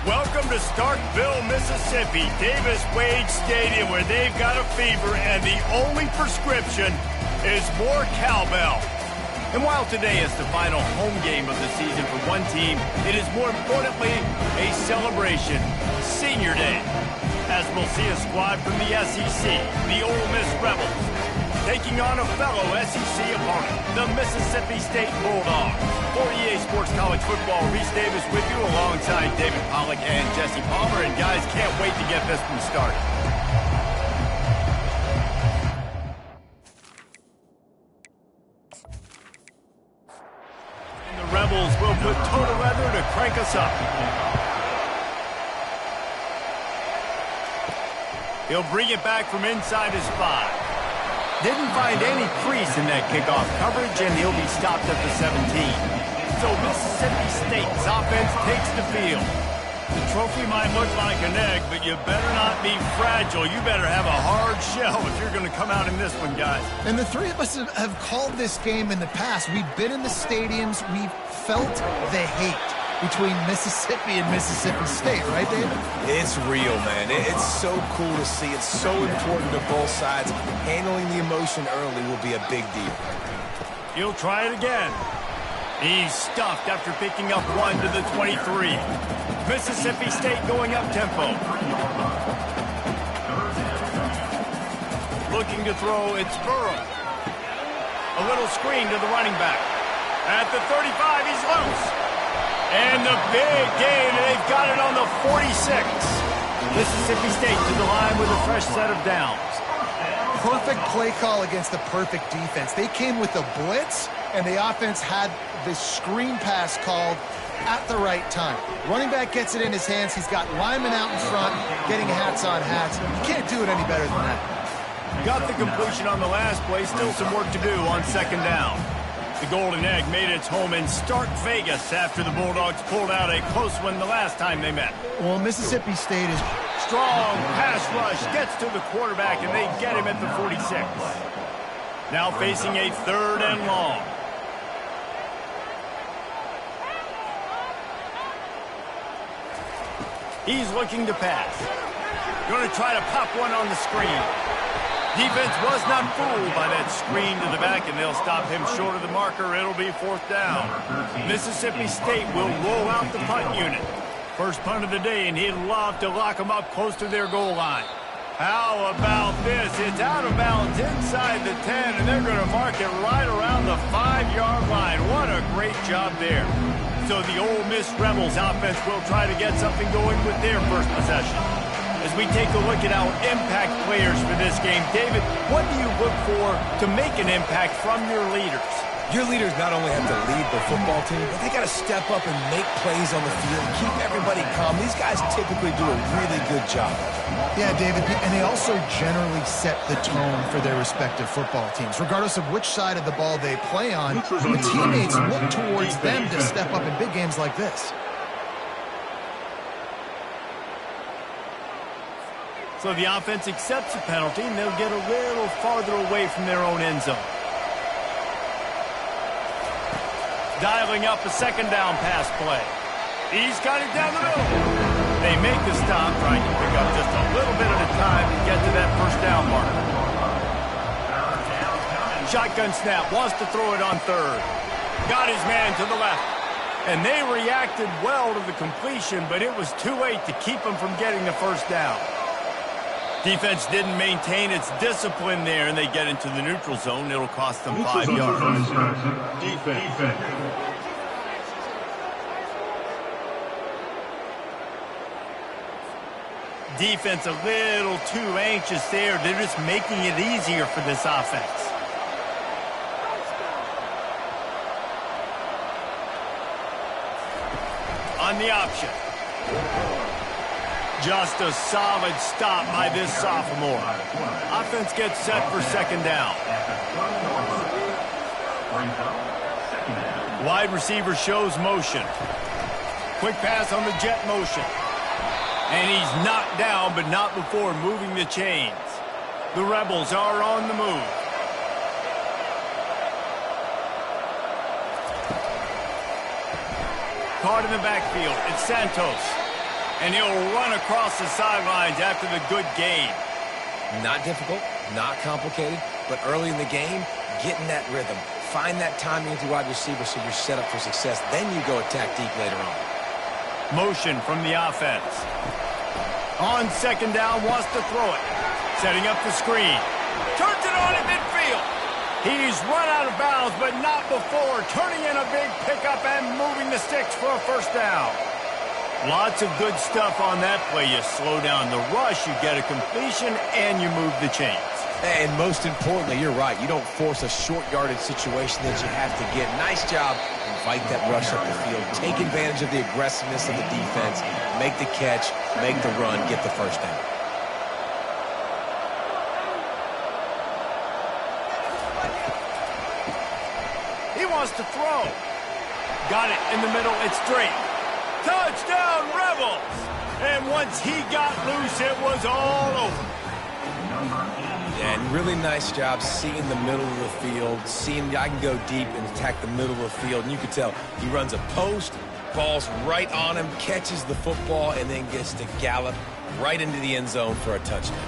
Welcome to Starkville, Mississippi, Davis-Wade Stadium, where they've got a fever, and the only prescription is more cowbell. And while today is the final home game of the season for one team, it is more importantly a celebration, Senior Day, as we'll see a squad from the SEC, the Ole Miss Rebels, taking on a fellow SEC opponent, the Mississippi State Bulldogs. For EA Sports College Football, Reese Davis with you alongside David Pollack and Jesse Palmer. And guys, can't wait to get this one started. And the Rebels will put total leather to crank us up. He'll bring it back from inside his 5. Didn't find any crease in that kickoff coverage, and he'll be stopped at the 17. So Mississippi State's offense takes the field. The trophy might look like an egg, but you better not be fragile. You better have a hard shell if you're going to come out in this one, guys. And the three of us have called this game in the past. We've been in the stadiums. We've felt the hate between Mississippi and Mississippi State, right, David? It's real, man. It's so cool to see. It's so important to both sides. Handling the emotion early will be a big deal. He'll try it again. He's stuffed after picking up 1 to the 23. Mississippi State going up tempo. Looking to throw, it's Burrow. A little screen to the running back. At the 35, he's loose. And the big gain, and they've got it on the 46. Mississippi State to the line with a fresh set of downs. Perfect play call against the perfect defense. They came with a blitz, and the offense had the screen pass called at the right time. Running back gets it in his hands. He's got linemen out in front, getting hats on hats. You can't do it any better than that. Got the completion on the last play. Still some work to do on second down. The Golden Egg made its home in Stark Vegas after the Bulldogs pulled out a close one the last time they met. Well, Mississippi State is strong. Pass rush gets to the quarterback, and they get him at the 46. Now facing a 3rd and long. He's looking to pass. Going to try to pop one on the screen. Defense was not fooled by that screen to the back, and they'll stop him short of the marker. It'll be 4th down. Mississippi State will roll out the punt unit. First punt of the day, and he'd love to lock them up close to their goal line. How about this? It's out of bounds inside the 10, and they're going to mark it right around the 5-yard line. What a great job there. So the Ole Miss Rebels offense will try to get something going with their first possession. As we take a look at our impact players for this game, David, what do you look for to make an impact from your leaders? Your leaders not only have to lead the football team, but they got to step up and make plays on the field, keep everybody calm. These guys typically do a really good job. Yeah, David, and they also generally set the tone for their respective football teams. Regardless of which side of the ball they play on, the teammates look towards them to step up in big games like this. So the offense accepts the penalty, and they'll get a little farther away from their own end zone. Dialing up a second down pass play. He's got it down the middle. They make the stop, trying to pick up just a little bit at a time to get to that first down marker. Shotgun snap, wants to throw it on 3rd. Got his man to the left. And they reacted well to the completion, but it was too late to keep them from getting the first down. Defense didn't maintain its discipline there, and they get into the neutral zone. It'll cost them 5 yards. Defense. Defense a little too anxious there. They're just making it easier for this offense. On the option. Just a solid stop by this sophomore. Offense gets set for second down. Wide receiver shows motion. Quick pass on the jet motion. And he's knocked down, but not before moving the chains. The Rebels are on the move. Caught in the backfield. It's Santos. And he'll run across the sidelines after the good gain. Not difficult, not complicated, but early in the game, get in that rhythm. Find that timing with your wide receiver so you're set up for success. Then you go attack deep later on. Motion from the offense. On second down, wants to throw it. Setting up the screen. Turns it on at midfield. He's run out of bounds, but not before turning in a big pickup and moving the sticks for a first down. Lots of good stuff on that play. You slow down the rush, you get a completion, and you move the chains. And most importantly, you're right. You don't force a short yardage situation that you have to get. Nice job. Invite that rush up the field. Take advantage of the aggressiveness of the defense. Make the catch, make the run, get the first down. He wants to throw. Got it in the middle. It's straight. Touchdown, Rebels! And once he got loose, it was all over. Yeah, and really nice job seeing the middle of the field, seeing I can go deep and attack the middle of the field. And you can tell he runs a post, ball's right on him, catches the football, and then gets to gallop right into the end zone for a touchdown.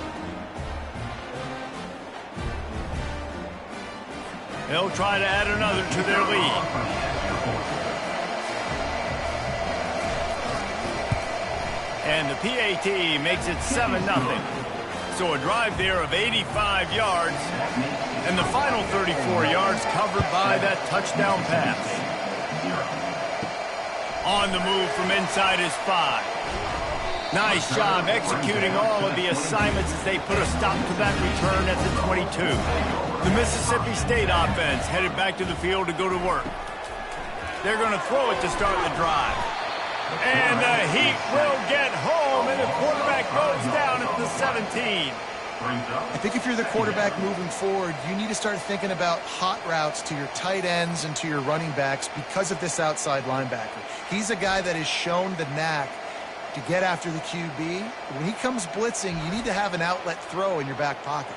They'll try to add another to their lead. And the PAT makes it 7-0. So a drive there of 85 yards, and the final 34 yards covered by that touchdown pass. On the move from inside his 5. Nice job executing all of the assignments as they put a stop to that return at the 22. The Mississippi State offense headed back to the field to go to work. They're going to throw it to start the drive. And the Heat will get home, and the quarterback goes down at the 17. I think if you're the quarterback moving forward, you need to start thinking about hot routes to your tight ends and to your running backs because of this outside linebacker. He's a guy that has shown the knack to get after the QB. When he comes blitzing, you need to have an outlet throw in your back pocket.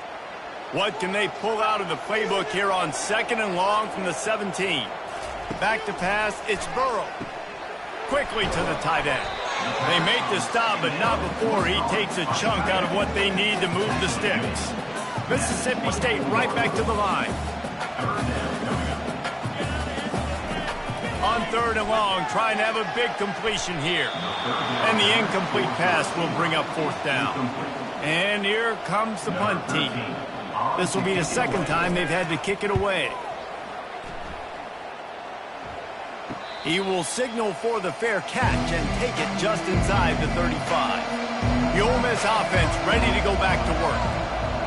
What can they pull out of the playbook here on 2nd and long from the 17? Back to pass, it's Burrow. Quickly to the tight end. They make the stop, but not before he takes a chunk out of what they need to move the sticks. Mississippi State right back to the line. On 3rd and long, trying to have a big completion here. And the incomplete pass will bring up 4th down. And here comes the punt team. This will be the 2nd time they've had to kick it away. He will signal for the fair catch and take it just inside the 35. The Ole Miss offense ready to go back to work.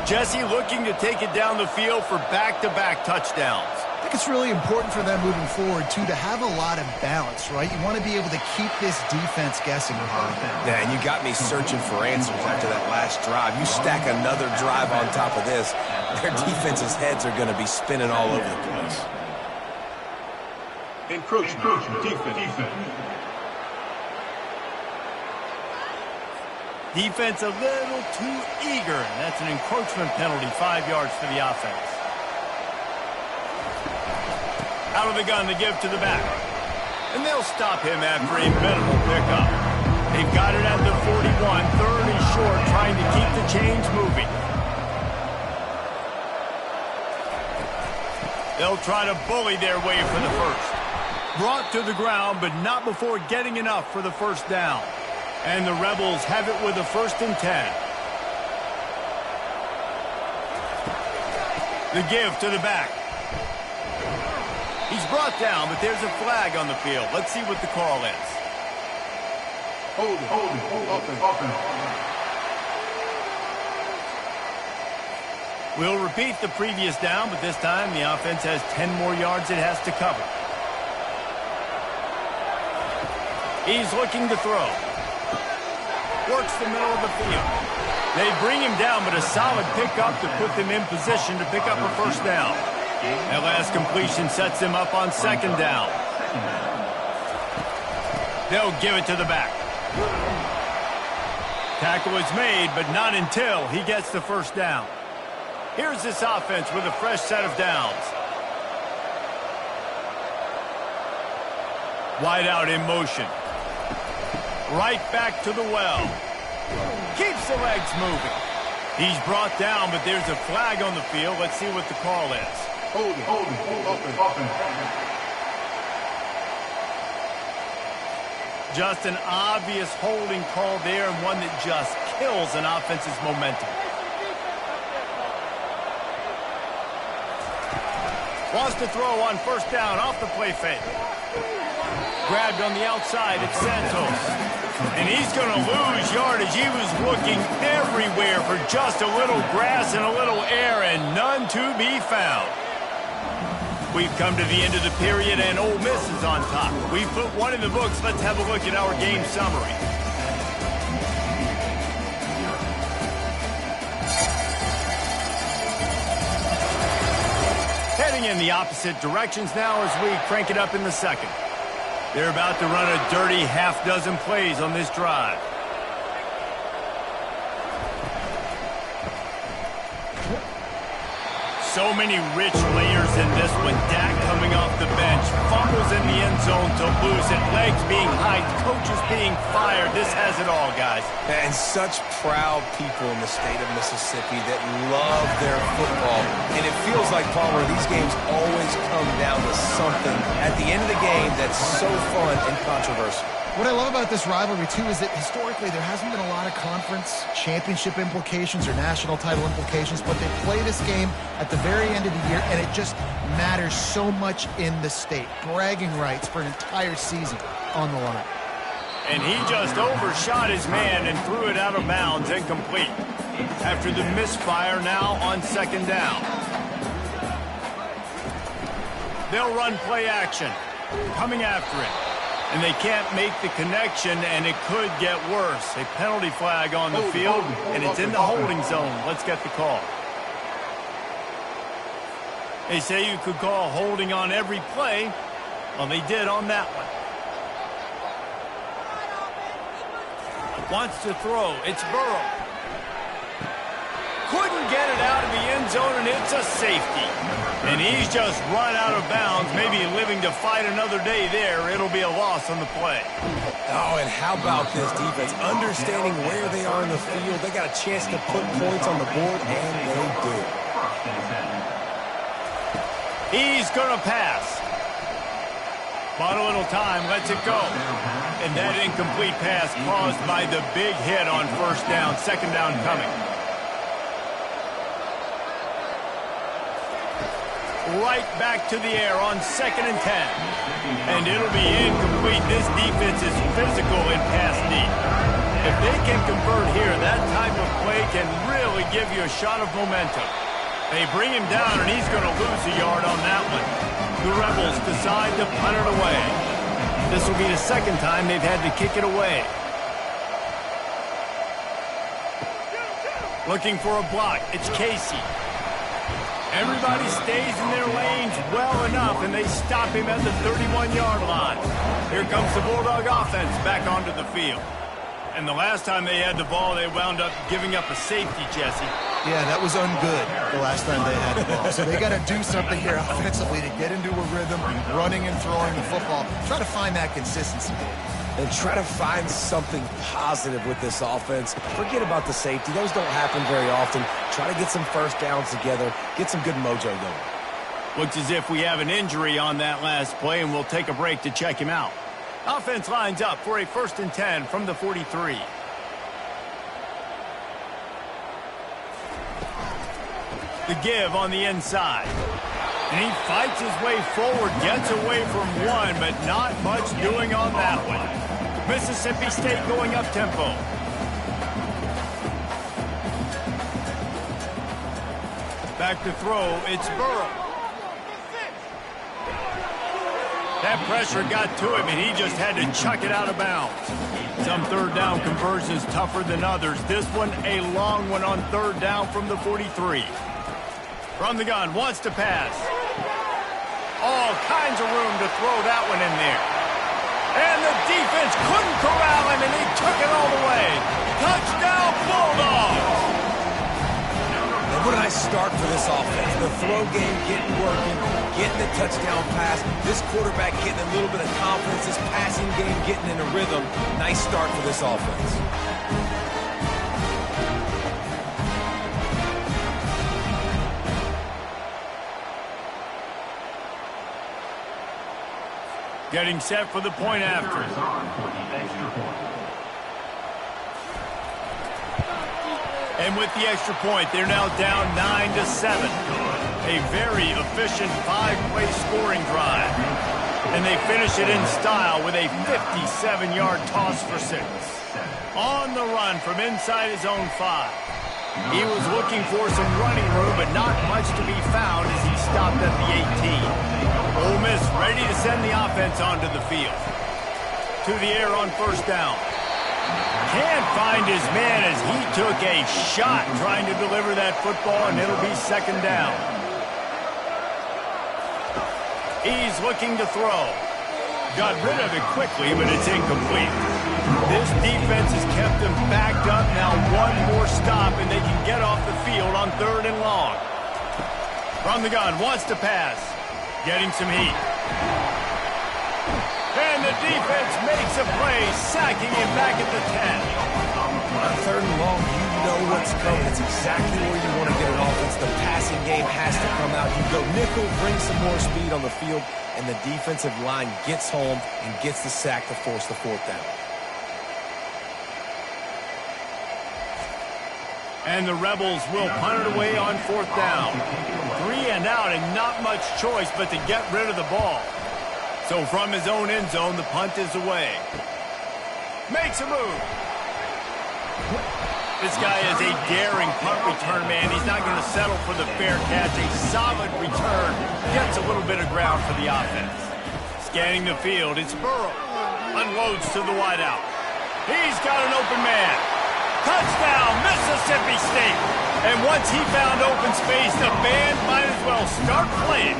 Jesse looking to take it down the field for back-to-back touchdowns. I think it's really important for them moving forward, too, to have a lot of balance, right? You want to be able to keep this defense guessing a lot. Yeah, and you got me searching for answers after that last drive. You stack another drive on top of this, their defense's heads are going to be spinning all over the place. Encroachment, defense. Defense a little too eager. That's an encroachment penalty, 5 yards for the offense. Out of the gun to give to the back. And they'll stop him after a minimal pickup. They've got it at the 41, 3rd and short, trying to keep the chains moving. They'll try to bully their way for the first. Brought to the ground, but not before getting enough for the first down. And the Rebels have it with a 1st and 10. The give to the back. He's brought down, but there's a flag on the field. Let's see what the call is. Hold it. Open. We'll repeat the previous down, but this time the offense has 10 more yards it has to cover. He's looking to throw. Works the middle of the field. They bring him down, but a solid pickup to put them in position to pick up a first down. That last completion sets them up on 2nd down. They'll give it to the back. Tackle is made, but not until he gets the first down. Here's this offense with a fresh set of downs. Wide out in motion. Right back to the well. Keeps the legs moving. He's brought down, but there's a flag on the field. Let's see what the call is. Holding, offense. Just an obvious holding call there, and one that just kills an offense's momentum. Wants to throw on first down off the play fake. Grabbed on the outside, it's Santos. And he's going to lose yardage. He was looking everywhere for just a little grass and a little air, and none to be found. We've come to the end of the period, and Ole Miss is on top. We've put one in the books. Let's have a look at our game summary. Heading in the opposite directions now as we crank it up in the second. They're about to run a dirty half-dozen plays on this drive. So many rich layers in this one. Dak coming off the bench. Fumbles in the end zone to lose it. Legs being hiked. Coaches being fired. This has it all, guys. And such proud people in the state of Mississippi that love their football. And it feels like, Palmer, these games always come down to something at the end of the game that's so fun and controversial. What I love about this rivalry, too, is that historically there hasn't been a lot of conference championship implications or national title implications, but they play this game at the very end of the year, and it just matters so much in the state. Bragging rights for an entire season on the line. And he just overshot his man and threw it out of bounds, incomplete. After the misfire, now on second down. They'll run play action, coming after it. And they can't make the connection, and it could get worse. A penalty flag on the field, and it's in the holding zone. Let's get the call. They say you could call holding on every play. Well, they did on that one. Wants to throw. It's Burrow. Couldn't get it out of the end zone, and it's a safety. And he's just run out of bounds, maybe living to fight another day there. It'll be a loss on the play. Oh, and how about this defense? Understanding where they are in the field. They got a chance to put points on the board, and they did. He's going to pass. Bought a little time, lets it go. And that incomplete pass caused by the big hit on first down. Second down coming. Right back to the air on 2nd and 10. And it'll be incomplete. This defense is physical in pass deep. If they can convert here, that type of play can really give you a shot of momentum. They bring him down, and he's going to lose a yard on that one. The Rebels decide to punt it away. This will be the second time they've had to kick it away. Looking for a block. It's Casey. Everybody stays in their lanes well enough, and they stop him at the 31-yard line. Here comes the Bulldog offense back onto the field. And the last time they had the ball, they wound up giving up a safety, Jesse. Yeah, that was ungood the last time they had the ball. So they got to do something here offensively to get into a rhythm, running and throwing the football. Try to find that consistency. And try to find something positive with this offense. Forget about the safety. Those don't happen very often. Try to get some first downs together. Get some good mojo going. Looks as if we have an injury on that last play, and we'll take a break to check him out. Offense lines up for a 1st and 10 from the 43. The give on the inside. And he fights his way forward, gets away from one, but not much doing on that one. Mississippi State going up tempo. Back to throw, it's Burrow. That pressure got to him, and he just had to chuck it out of bounds. Some third down conversions tougher than others. This one, a long one on 3rd down from the 43. From the gun, wants to pass. All kinds of room to throw that one in there. And the defense couldn't corral him, and he took it all the way. Touchdown, Bulldogs! What a nice start start for this offense. The throw game getting working, getting the touchdown pass. This quarterback getting a little bit of confidence. This passing game getting in a rhythm. Nice start for this offense. Getting set for the point after. And with the extra point, they're now down 9-7. A very efficient 5-play scoring drive. And they finish it in style with a 57-yard toss for 6. On the run from inside his own 5. He was looking for some running room, but not much to be found as he stopped at the 18. Ole Miss ready to send the offense onto the field. To the air on first down. Can't find his man as he took a shot trying to deliver that football, and it'll be second down. He's looking to throw. Got rid of it quickly, but it's incomplete. This defense has kept them backed up. Now one more stop, and they can get off the field on 3rd and long. From the gun, wants to pass. Getting some heat. And the defense makes a play, sacking him back at the 10. On 3rd and long, you know what's coming. It's exactly where you want to get an offense. The passing game has to come out. You go nickel, bring some more speed on the field, and the defensive line gets home and gets the sack to force the 4th down. And the Rebels will punt it away on 4th down. 3 and out, and not much choice but to get rid of the ball. So from his own end zone, the punt is away. Makes a move. This guy is a daring punt return man. He's not going to settle for the fair catch. A solid return. Gets a little bit of ground for the offense. Scanning the field, it's Burrow. Unloads to the wideout. He's got an open man. Touchdown, Mississippi State. And once he found open space, the band might as well start playing.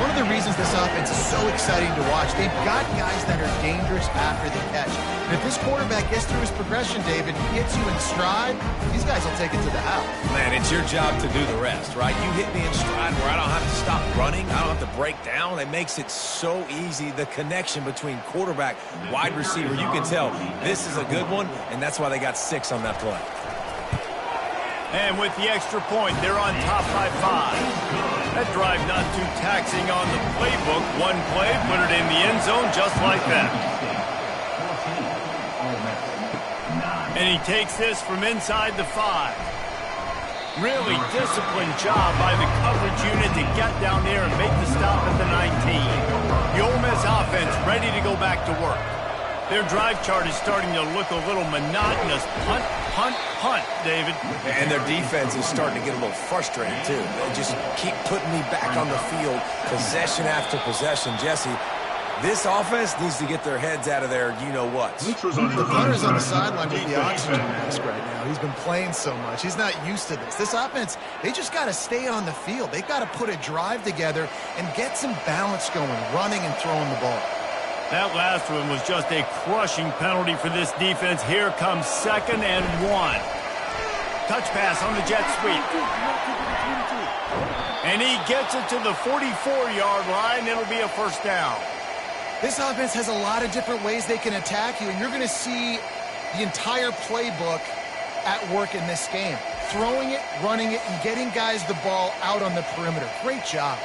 One of the reasons this offense is so exciting to watch, they've got guys that are dangerous after the catch. And if this quarterback gets through his progression, David, gets you in stride, these guys will take it to the house. Man, it's your job to do the rest, right? You hit me in stride where I don't have to stop running. I don't have to break down. It makes it so easy, the connection between quarterback, wide receiver. You can tell this is a good one, and that's why they got 6 on that play. And with the extra point, they're on top by 5. That drive not too taxing on the playbook. One play, put it in the end zone just like that. And he takes this from inside the 5. Really disciplined job by the coverage unit to get down there and make the stop at the 19. The Ole Miss offense ready to go back to work. Their drive chart is starting to look a little monotonous. Punt, punt, punt, David. And their defense is starting to get a little frustrated, too. They just keep putting me back on the field, possession after possession. Jesse, this offense needs to get their heads out of there, you-know-what. The punter's on the sideline with the oxygen mask right now. He's been playing so much. He's not used to this. This offense, they just got to stay on the field. They've got to put a drive together and get some balance going, running and throwing the ball. That last one was just a crushing penalty for this defense. Here comes 2nd and 1. Touch pass on the jet sweep. And he gets it to the 44-yard line. It'll be a 1st down. This offense has a lot of different ways they can attack you, and you're going to see the entire playbook at work in this game. Throwing it, running it, and getting guys the ball out on the perimeter. Great job.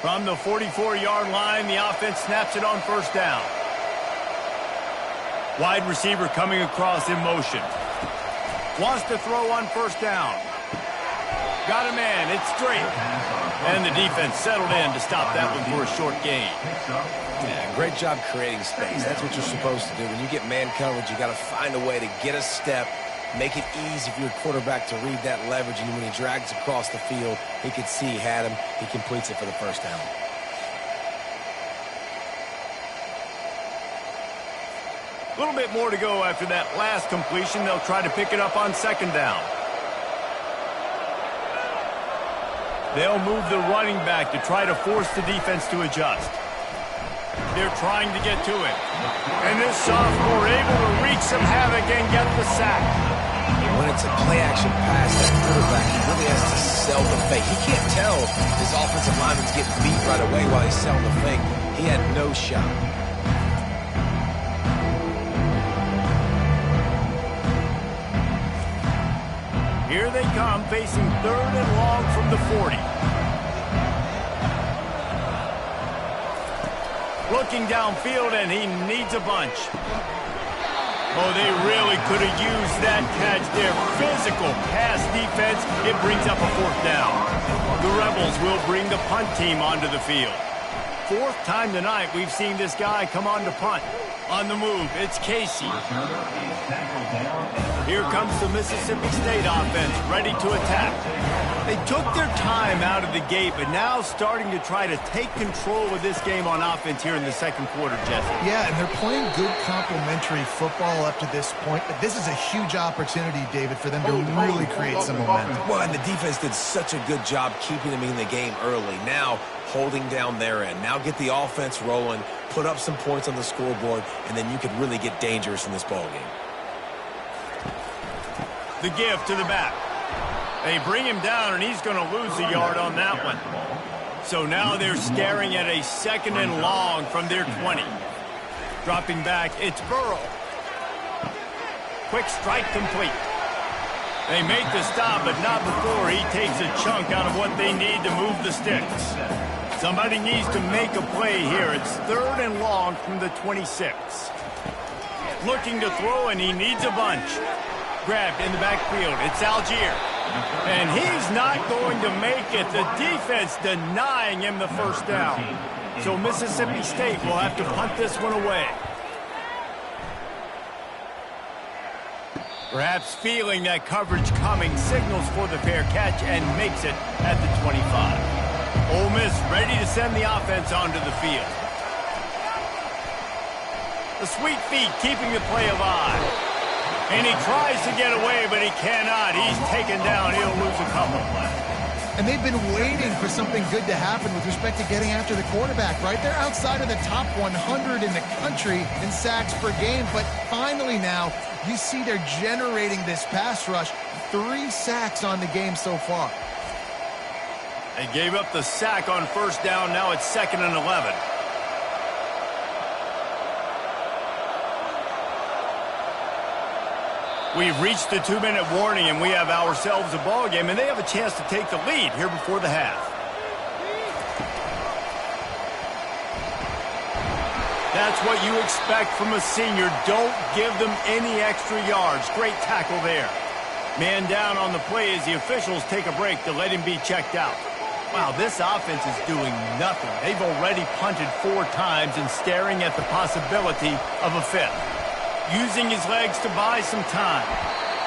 From the 44-yard line, the offense snaps it on 1st down. Wide receiver coming across in motion. Wants to throw on 1st down. Got a man, it's straight. And the defense settled in to stop that one for a short gain. Yeah, great job creating space. That's what you're supposed to do. When you get man coverage, you got to find a way to get a step, make it easy for your quarterback to read that leverage, and when he drags across the field, he could see he had him. He completes it for the 1st down. A little bit more to go after that last completion. They'll try to pick it up on 2nd down. They'll move the running back to try to force the defense to adjust. They're trying to get to it. And this sophomore able to wreak some havoc and get the sack. When it's a play-action pass, that quarterback, he really has to sell the fake. He can't tell his offensive lineman's getting beat right away while he's selling the fake. He had no shot. Here they come, facing 3rd and long from the 40. Looking downfield, and he needs a bunch. Oh, they really could have used that catch there. Physical pass defense. It brings up a 4th down. The Rebels will bring the punt team onto the field. 4th time tonight we've seen this guy come on to punt. On the move, it's Casey. Here comes the Mississippi State offense, ready to attack. They took their time out of the gate, but now starting to try to take control of this game on offense here in the 2nd quarter, Jesse. Yeah, and they're playing good complementary football up to this point, but this is a huge opportunity, David, for them to really create some momentum. Well, and the defense did such a good job keeping them in the game early. Now, holding down their end. Now get the offense rolling, put up some points on the scoreboard, and then you could really get dangerous in this ballgame. The give to the back. They bring him down, and he's going to lose a yard on that one. So now they're staring at a 2nd and long from their 20. Dropping back, it's Burrow. Quick strike complete. They make the stop, but not before he takes a chunk out of what they need to move the sticks. Somebody needs to make a play here. It's 3rd and long from the 26. Looking to throw, and he needs a bunch. Grabbed in the backfield. It's Algier. And he's not going to make it. The defense denying him the 1st down. So Mississippi State will have to punt this one away. Perhaps feeling that coverage coming, signals for the fair catch and makes it at the 25. Ole Miss ready to send the offense onto the field. The sweet feet keeping the play alive. And he tries to get away, but he cannot. He's taken down. He'll lose a couple. And they've been waiting for something good to happen with respect to getting after the quarterback, right? They're outside of the top 100 in the country in sacks per game, but finally now you see they're generating this pass rush. 3 sacks on the game so far. They gave up the sack on 1st down. Now it's 2nd and 11. We've reached the 2-minute warning, and we have ourselves a ball game, and they have a chance to take the lead here before the half. That's what you expect from a senior. Don't give them any extra yards. Great tackle there. Man down on the play as the officials take a break to let him be checked out. Wow, this offense is doing nothing. They've already punted 4 times and staring at the possibility of a 5th. Using his legs to buy some time.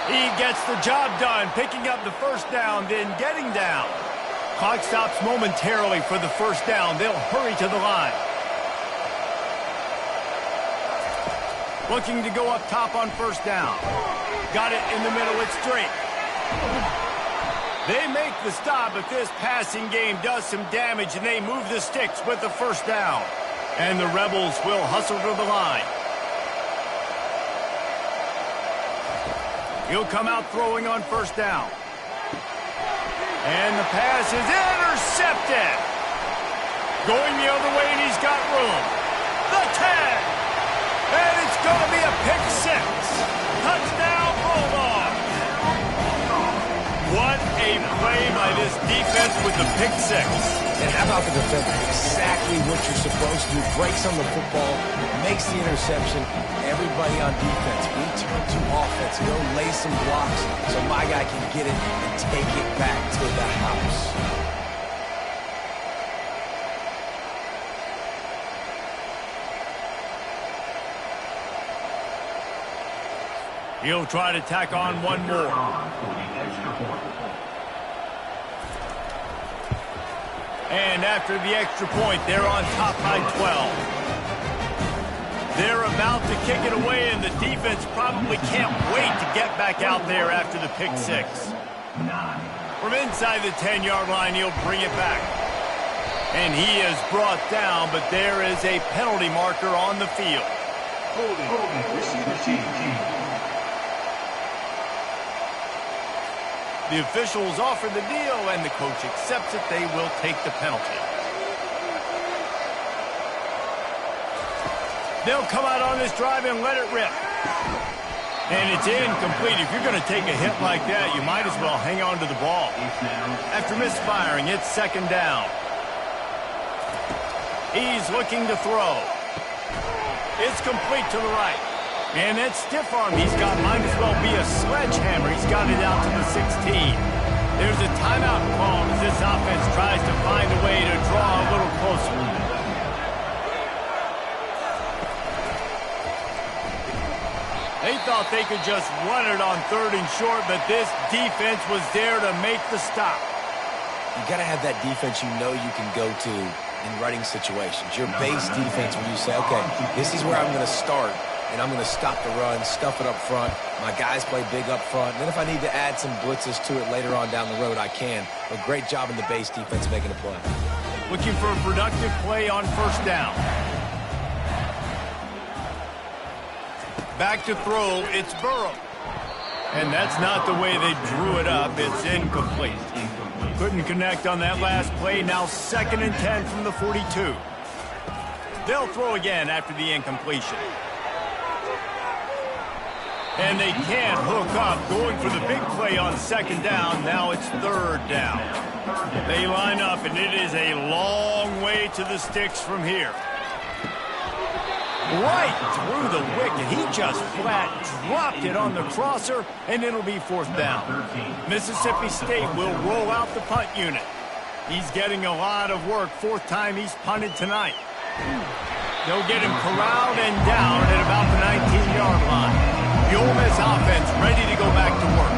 He gets the job done, picking up the 1st down, then getting down. Clock stops momentarily for the 1st down. They'll hurry to the line. Looking to go up top on 1st down. Got it in the middle, it's Drake. They make the stop, but this passing game does some damage, and they move the sticks with the 1st down. And the Rebels will hustle to the line. He'll come out throwing on 1st down. And the pass is intercepted. Going the other way, and he's got room. The 10. And it's going to be a pick 6. Touchdown, Bulldogs. What a play by this defense with the pick 6. And how about the defender? Exactly what you're supposed to do. Breaks on the football, makes the interception. Everybody on defense, we turn to offense. Go lay some blocks so my guy can get it and take it back to the house. He'll try to tack on one more. And after the extra point, they're on top by 12. They're about to kick it away, and the defense probably can't wait to get back out there after the pick 6. From inside the 10-yard line, he'll bring it back. And he is brought down, but there is a penalty marker on the field. Holding, receiver team. The officials offer the deal, and the coach accepts it. They will take the penalty. They'll come out on this drive and let it rip. And it's incomplete. If you're going to take a hit like that, you might as well hang on to the ball. After misfiring, it's second down. He's looking to throw. It's complete to the right. And that stiff arm he's got might as well be a sledgehammer. He's got it out to the 16. There's a timeout called as this offense tries to find a way to draw a little closer. They thought they could just run it on 3rd and short, but this defense was there to make the stop. You got to have that defense you know you can go to in running situations. Your base defense where you say, okay, this is where I'm going to start, and I'm going to stop the run, stuff it up front. My guys play big up front. And then if I need to add some blitzes to it later on down the road, I can. A great job in the base defense making a play. Looking for a productive play on first down. Back to throw, it's Burrow. And that's not the way they drew it up. It's incomplete. Couldn't connect on that last play. Now 2nd and 10 from the 42. They'll throw again after the incompletion. And they can't hook up. Going for the big play on 2nd down. Now it's 3rd down. They line up, and it is a long way to the sticks from here. Right through the wicket. He just flat dropped it on the crosser, and it'll be 4th down. Mississippi State will roll out the punt unit. He's getting a lot of work. 4th time he's punted tonight. They'll get him corralled and down at about the 19-yard line. The Ole Miss offense ready to go back to work.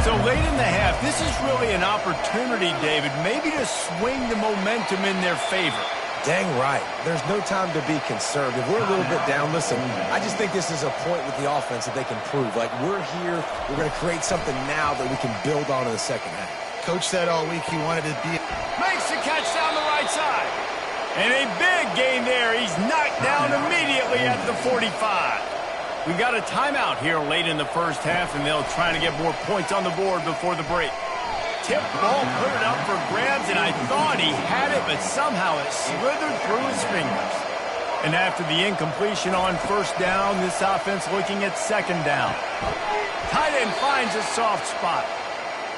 So late in the half, this is really an opportunity, David, maybe to swing the momentum in their favor. Dang right. There's no time to be conservative. We're a little bit down. Listen, I just think this is a point with the offense that they can prove. Like, we're here. We're going to create something now that we can build on in the second half. Coach said all week he wanted to be... Makes the catch down the right side. And a big gain there. He's knocked down immediately at the 45. We've got a timeout here late in the first half, and they'll try to get more points on the board before the break. Tip ball, put it up for grabs, and I thought he had it, but somehow it slithered through his fingers. And after the incompletion on 1st down, this offense looking at 2nd down. Tight end finds a soft spot.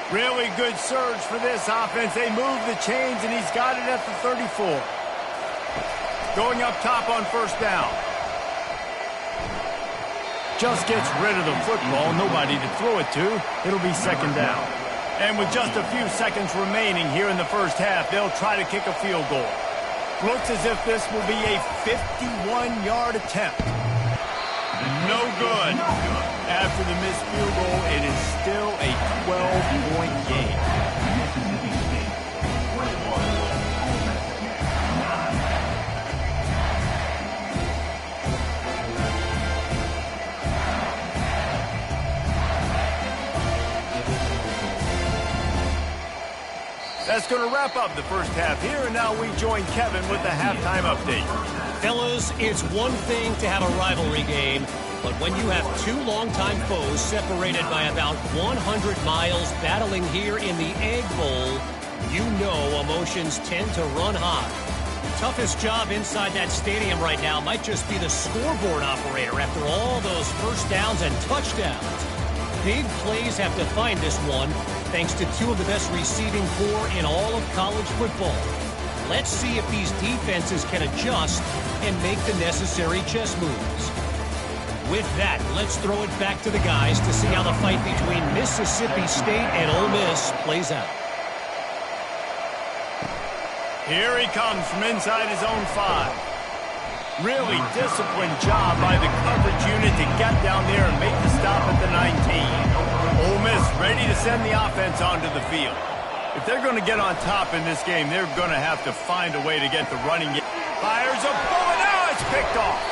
Really good surge for this offense. They move the chains, and he's got it at the 34. Going up top on 1st down. Just gets rid of the football, nobody to throw it to. It'll be 2nd down. And with just a few seconds remaining here in the first half, they'll try to kick a field goal. Looks as if this will be a 51-yard attempt. No good. After the missed field goal, it is still a 12-point game. That's going to wrap up the first half here, and now we join Kevin with the halftime update. Fellas, it's one thing to have a rivalry game, but when you have two longtime foes separated by about 100 miles battling here in the Egg Bowl, you know emotions tend to run high. Toughest job inside that stadium right now might just be the scoreboard operator after all those first downs and touchdowns. Big plays have defined this one, thanks to two of the best receiving corps in all of college football. Let's see if these defenses can adjust and make the necessary chess moves. With that, let's throw it back to the guys to see how the fight between Mississippi State and Ole Miss plays out. Here he comes from inside his own 5. Really disciplined job by the coverage unit to get down there and make the stop at the 19. Ole Miss ready to send the offense onto the field. If they're going to get on top in this game, they're going to have to find a way to get the running game. Fires a bullet. Now it's picked off.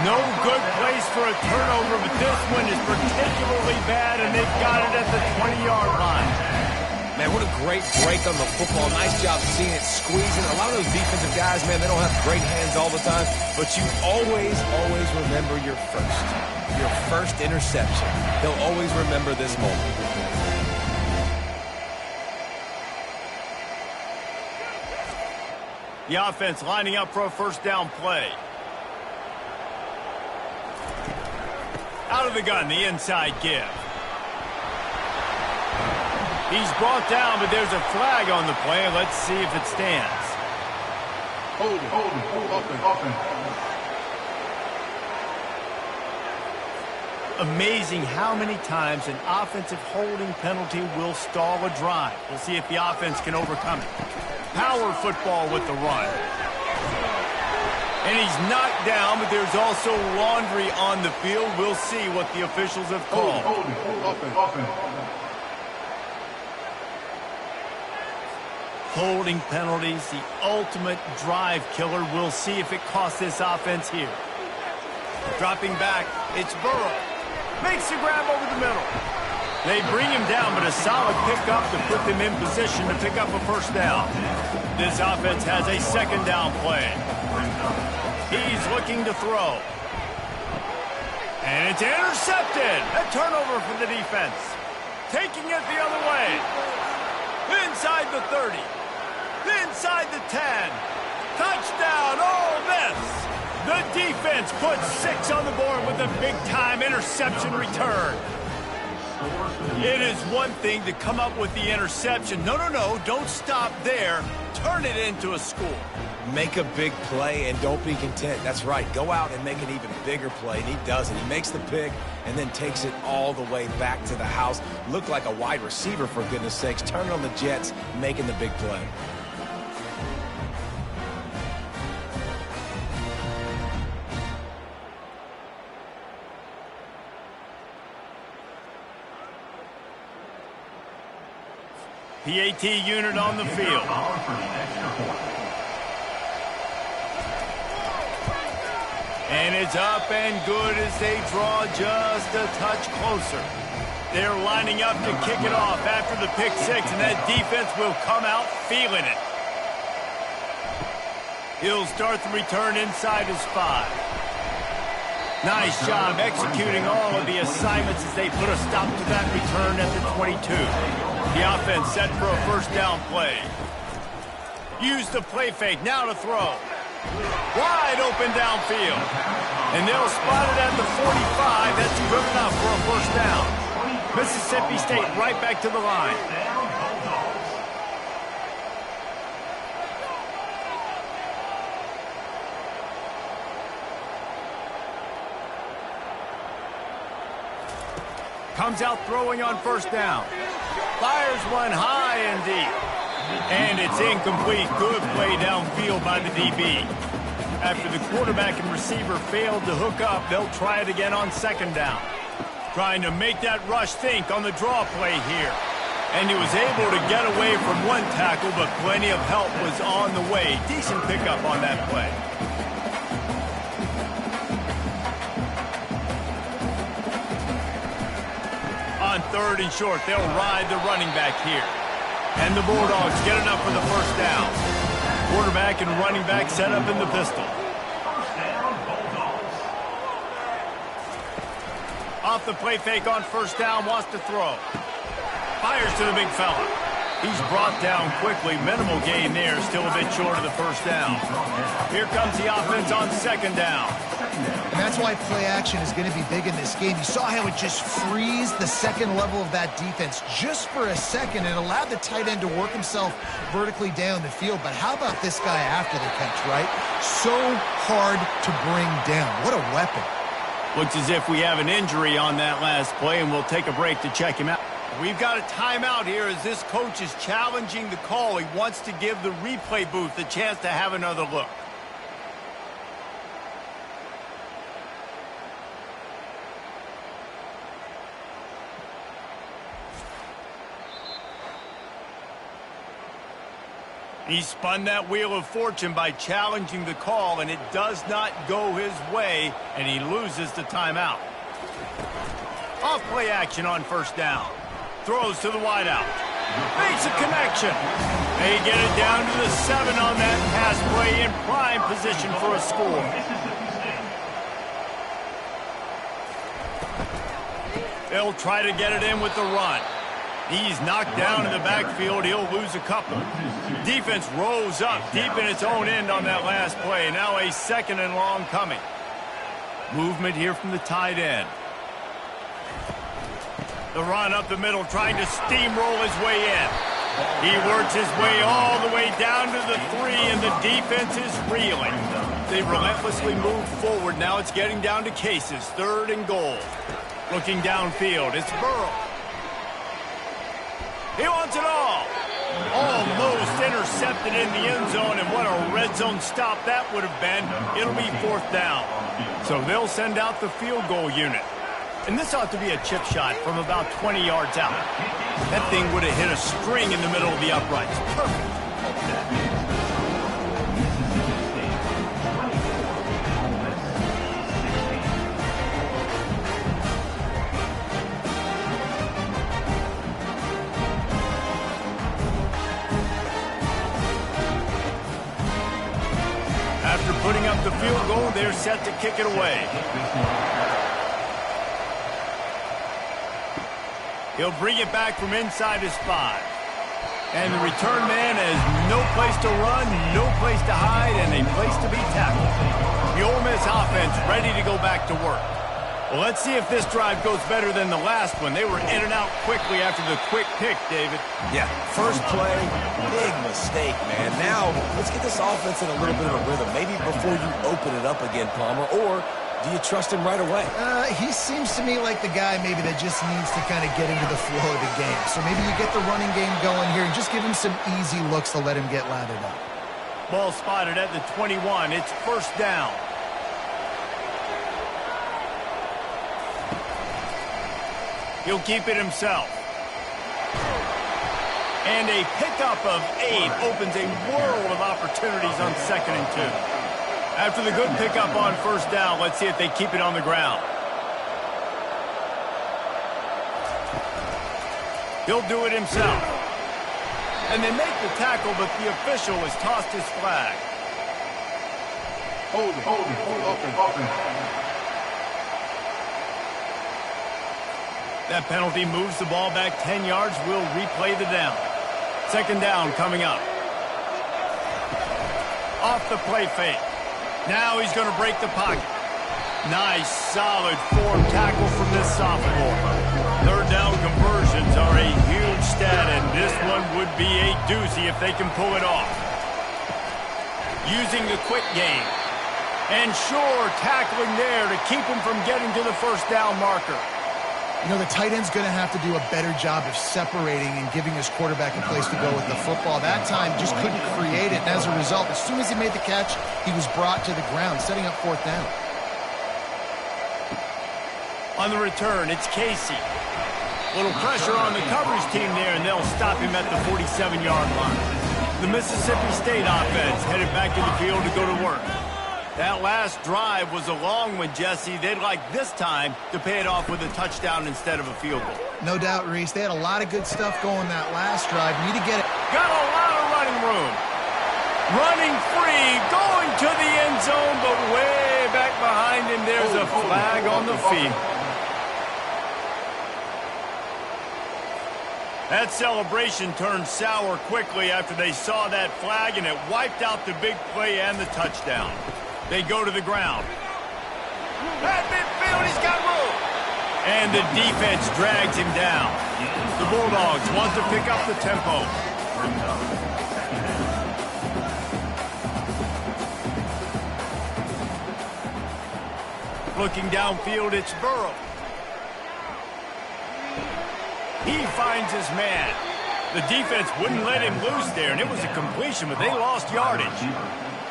No good place for a turnover, but this one is particularly bad, and they've got it at the 20-yard line. Man, what a great break on the football. Nice job seeing it squeezing. A lot of those defensive guys, man, they don't have great hands all the time, but you always remember your first interception. They'll always remember this moment. The offense lining up for a first down play. Out of the gun, the inside give. He's brought down, but there's a flag on the play. Let's see if it stands. Hold it. Amazing how many times an offensive holding penalty will stall a drive. We'll see if the offense can overcome it. Power football with the run. And he's knocked down, but there's also laundry on the field. We'll see what the officials have called. Holding penalties, the ultimate drive killer. We'll see if it costs this offense here. Dropping back, it's Burrow. Makes the grab over the middle. They bring him down, but a solid pickup to put them in position to pick up a first down. This offense has a second down play. He's looking to throw. And it's intercepted. A turnover for the defense. Taking it the other way. Inside the 30. Inside the 10. Touchdown, Ole Miss. The defense puts 6 on the board with a big-time interception return. It is one thing to come up with the interception. No, don't stop there. Turn it into a score. Make a big play and don't be content. That's right. Go out and make an even bigger play, and he does it. He makes the pick and then takes it all the way back to the house. Looked like a wide receiver, for goodness sakes. Turning on the Jets, making the big play. PAT unit on the field. And it's up and good as they draw just a touch closer. They're lining up to kick it off after the pick six, and that defense will come out feeling it. He'll start the return inside his 5. Nice job executing all of the assignments as they put a stop to that return at the 22. The offense set for a first down play. Use the play fake, now to throw. Wide open downfield. And they'll spot it at the 45. That's good enough for a first down. Mississippi State right back to the line. Comes out throwing on first down. Fires one high and deep. And it's incomplete. Good play downfield by the DB. After the quarterback and receiver failed to hook up, they'll try it again on second down. Trying to make that rush think on the draw play here. And he was able to get away from one tackle, but plenty of help was on the way. Decent pickup on that play. On third and short, they'll ride the running back here. And the Bulldogs get enough for the first down. Quarterback and running back set up in the pistol. Off the play fake on first down, wants to throw. Fires to the big fella. He's brought down quickly. Minimal gain there, still a bit short of the first down. Here comes the offense on second down. And that's why play action is going to be big in this game. You saw how it just frees the second level of that defense just for a second and allowed the tight end to work himself vertically down the field. But how about this guy after the catch, right? So hard to bring down. What a weapon. Looks as if we have an injury on that last play, and we'll take a break to check him out. We've got a timeout here as this coach is challenging the call. He wants to give the replay booth a chance to have another look. He spun that wheel of fortune by challenging the call, and it does not go his way, and he loses the timeout. Off play action on first down. Throws to the wideout. Makes a connection. They get it down to the 7 on that pass play in prime position for a score. They'll try to get it in with the run. He's knocked down in the backfield. He'll lose a couple. Defense rolls up deep in its own end on that last play. Now a 2nd and long coming. Movement here from the tight end. The run up the middle, trying to steamroll his way in. He works his way all the way down to the 3, and the defense is reeling. They relentlessly move forward. Now it's getting down to cases. 3rd and goal. Looking downfield, it's Burrow. He wants it all. Almost intercepted in the end zone, and what a red zone stop that would have been. It'll be 4th down. So they'll send out the field goal unit. And this ought to be a chip shot from about 20 yards out. That thing would have hit a string in the middle of the uprights. Perfect. After putting up the field goal, they're set to kick it away. He'll bring it back from inside his 5. And the return man has no place to run, no place to hide, and a place to be tackled. The Ole Miss offense ready to go back to work. Well, let's see if this drive goes better than the last one. They were in and out quickly after the quick pick, David. Yeah, first play, big mistake, man. Now, let's get this offense in a little bit of a rhythm. Maybe before you open it up again, Palmer, or do you trust him right away? He seems to me like the guy maybe that just needs to kind of get into the flow of the game. So maybe you get the running game going here and just give him some easy looks to let him get lathered up. Ball spotted at the 21. It's 1st down. He'll keep it himself. And a pickup of 8 opens a world of opportunities on 2nd and 2. After the good pickup on 1st down, let's see if they keep it on the ground. He'll do it himself. And they make the tackle, but the official has tossed his flag. Hold it. That penalty moves the ball back 10 yards. We'll replay the down. 2nd down coming up. Off the play fake. Now he's going to break the pocket. Nice, solid form tackle from this sophomore. 3rd down conversions are a huge stat, and this one would be a doozy if they can pull it off. Using the quick game. And sure, tackling there to keep him from getting to the 1st down marker. You know, the tight end's going to have to do a better job of separating and giving his quarterback a place to go with the football. That time just couldn't create it, and as a result, as soon as he made the catch, he was brought to the ground, setting up 4th down. On the return, it's Casey. Little pressure on the coverage team there, and they'll stop him at the 47-yard line. The Mississippi State offense headed back to the field to go to work. That last drive was a long one, Jesse. They'd like this time to pay it off with a touchdown instead of a field goal. No doubt, Reese. They had a lot of good stuff going that last drive. Need to get it. Got a lot of running room. Running free, going to the end zone, but way back behind him, there's a flag on the field. That celebration turned sour quickly after they saw that flag, and it wiped out the big play and the touchdown. They go to the ground. At midfield, he's got room. And the defense drags him down. The Bulldogs want to pick up the tempo. Looking downfield, it's Burrow. He finds his man. The defense wouldn't let him loose there, and it was a completion, but they lost yardage.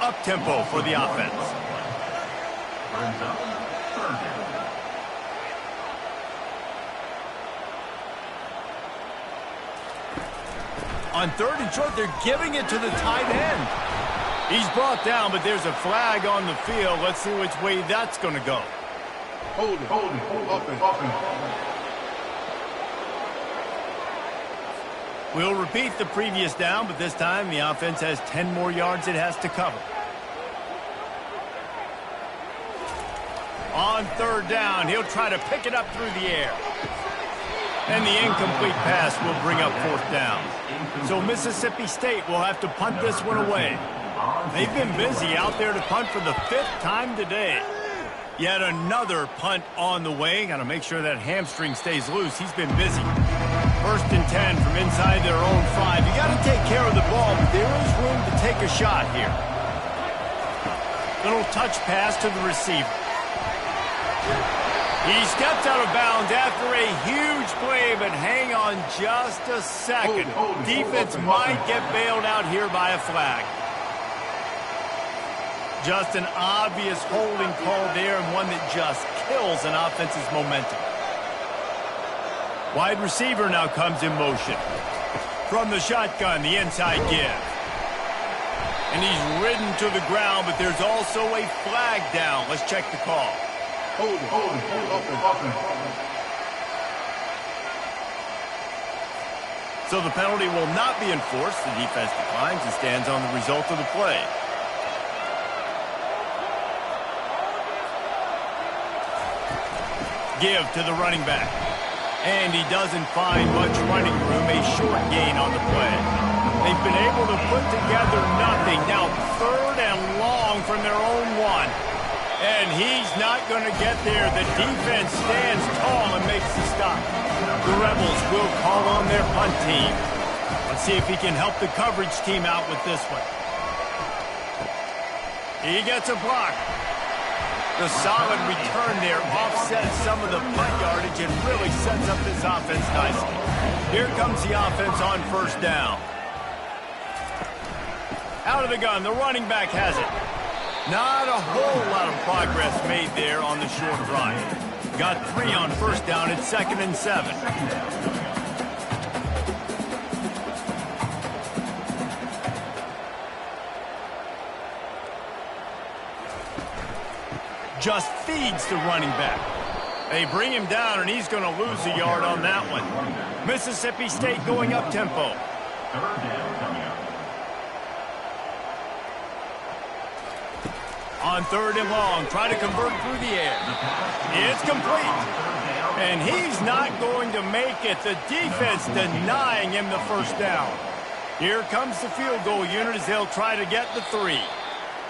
Up-tempo for the offense. On 3rd and short, they're giving it to the tight end. He's brought down, but there's a flag on the field. Let's see which way that's going to go. Hold it. Offense. We'll repeat the previous down, but this time the offense has 10 more yards it has to cover. On 3rd down, he'll try to pick it up through the air. And the incomplete pass will bring up 4th down. So Mississippi State will have to punt this one away. They've been busy out there to punt for the 5th time today. Yet another punt on the way. Got to make sure that hamstring stays loose. He's been busy. 1st and 10 from inside their own 5. You got to take care of the ball, but there is room to take a shot here. Little touch pass to the receiver. He steps out of bounds after a huge play, but hang on just a second. Defense might get bailed out here by a flag. Just an obvious holding call there, and one that just kills an offense's momentum. Wide receiver now comes in motion. From the shotgun, the inside give. And he's ridden to the ground, but there's also a flag down. Let's check the call. Hold it. So the penalty will not be enforced. The defense declines and stands on the result of the play. Give to the running back. And he doesn't find much running room. A short gain on the play. They've been able to put together nothing. Now 3rd and long from their own 1. And he's not going to get there. The defense stands tall and makes the stop. The Rebels will call on their punt team. Let's see if he can help the coverage team out with this one. He gets a block. The solid return there offsets some of the punt yardage and really sets up this offense nicely. Here comes the offense on 1st down. Out of the gun, the running back has it. Not a whole lot of progress made there on the short drive. Got 3 on 1st down at 2nd and 7. Just feeds the running back. They bring him down, and he's going to lose a yard on that one. Mississippi State going up tempo. On 3rd and long, try to convert through the air. It's complete. And he's not going to make it. The defense denying him the 1st down. Here comes the field goal unit as they'll try to get the 3.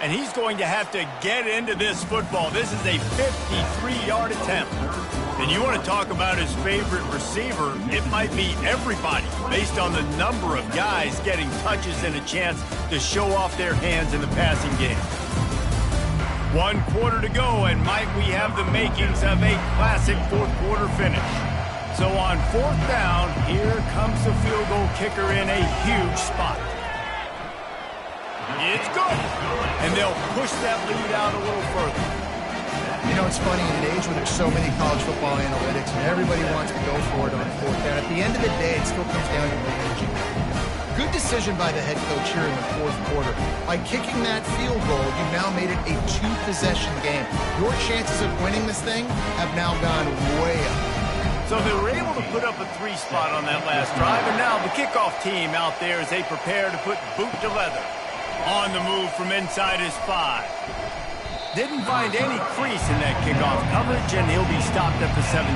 And he's going to have to get into this football. This is a 53-yard attempt. And you want to talk about his favorite receiver, it might be everybody, based on the number of guys getting touches and a chance to show off their hands in the passing game. 1 quarter to go, and might we have the makings of a classic 4th quarter finish. So on 4th down, here comes the field goal kicker in a huge spot. It's good. And they'll push that lead out a little further. You know, it's funny, in an age where there's so many college football analytics and everybody wants to go for it on 4th down, at the end of the day, it still comes down to managing. Good decision by the head coach here in the 4th quarter. By kicking that field goal, you've now made it a 2-possession game. Your chances of winning this thing have now gone way up. So they were able to put up a 3 spot on that last drive, and now the kickoff team out there as they prepare to put boot to leather. On the move from inside his 5. Didn't find any crease in that kickoff coverage, and he'll be stopped at the 17.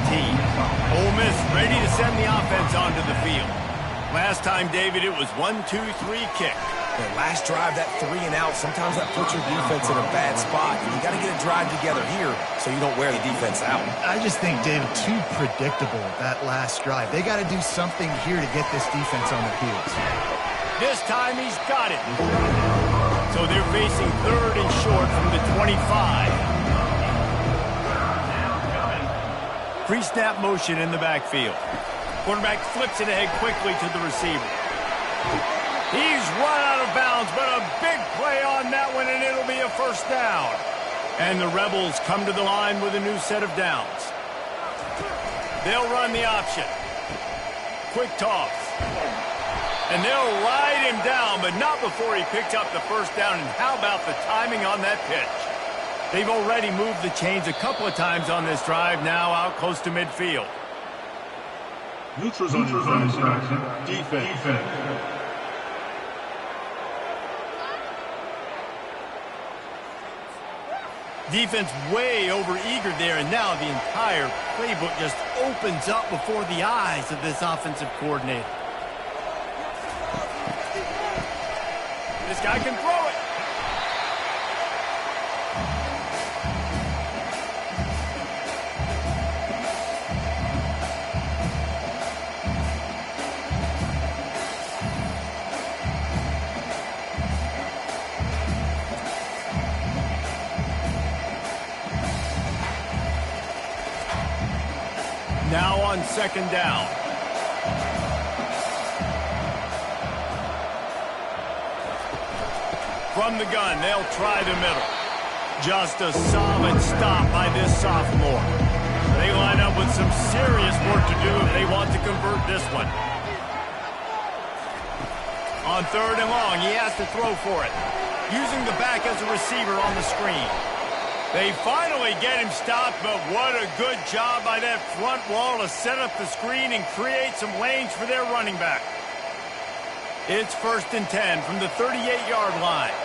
Ole Miss ready to send the offense onto the field. Last time, David, it was 1-2-3 kick. The last drive, that 3 and out, sometimes that puts your defense in a bad spot. And you got to get a drive together here so you don't wear the defense out. I just think, David, too predictable, that last drive. They got to do something here to get this defense on their heels. This time he's got it. So they're facing 3rd and short from the 25. Pre-snap motion in the backfield. Quarterback flips it ahead quickly to the receiver. He's run out of bounds, but a big play on that one, and it'll be a 1st down. And the Rebels come to the line with a new set of downs. They'll run the option. Quick toss. And they'll ride him down, but not before he picks up the 1st down. And how about the timing on that pitch? They've already moved the chains a couple of times on this drive, now out close to midfield. Neutrals on defense. Defense way over-eager there, and now the entire playbook just opens up before the eyes of this offensive coordinator. This guy can throw it. Now on second down. From the gun, they'll try the middle. Just a solid stop by this sophomore. They line up with some serious work to do if they want to convert this one. On third and long, he has to throw for it. Using the back as a receiver on the screen. They finally get him stopped, but what a good job by that front wall to set up the screen and create some lanes for their running back. It's 1st and 10 from the 38-yard line.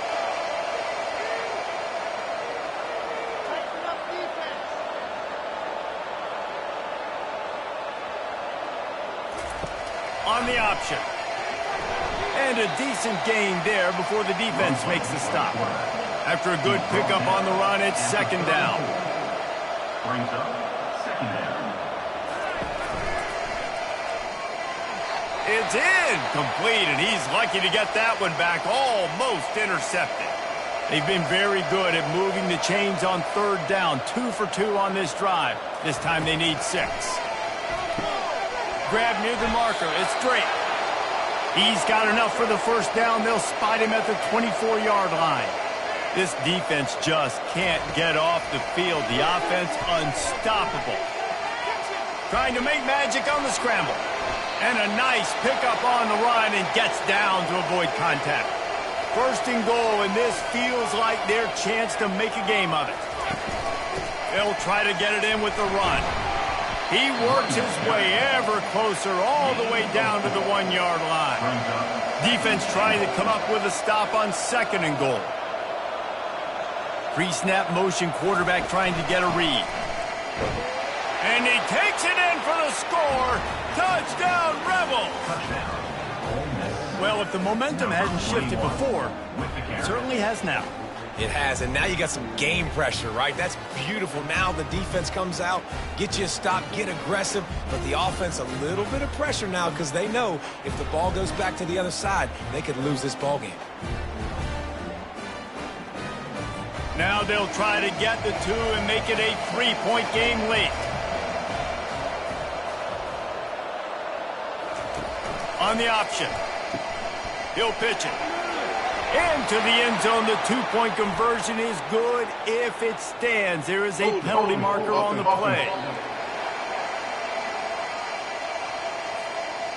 On the option. And a decent gain there before the defense makes the stop. After a good pickup on the run, it's second down. Brings up second down. It's incomplete, and he's lucky to get that one back, almost intercepted. They've been very good at moving the chains on third down. 2 for 2 on this drive. This time they need 6. Grab near the marker. It's Drake. He's got enough for the first down. They'll spot him at the 24-yard line. This defense just can't get off the field. The offense unstoppable. Trying to make magic on the scramble. And a nice pickup on the run and gets down to avoid contact. 1st and goal, and this feels like their chance to make a game of it. They'll try to get it in with the run. He works his way ever closer all the way down to the 1-yard line. Defense trying to come up with a stop on 2nd and goal. Pre-snap motion, quarterback trying to get a read. And he takes it in for the score. Touchdown, Rebels! Well, if the momentum hadn't shifted before, it certainly has now. It has, and now you got some game pressure, right? That's beautiful. Now the defense comes out, get you a stop, get aggressive, but the offense a little bit of pressure now because they know if the ball goes back to the other side, they could lose this ball game. Now they'll try to get the 2 and make it a 3-point game late. On the option. He'll pitch it. Into the end zone. The 2-point conversion is good if it stands. There is a penalty marker on the play.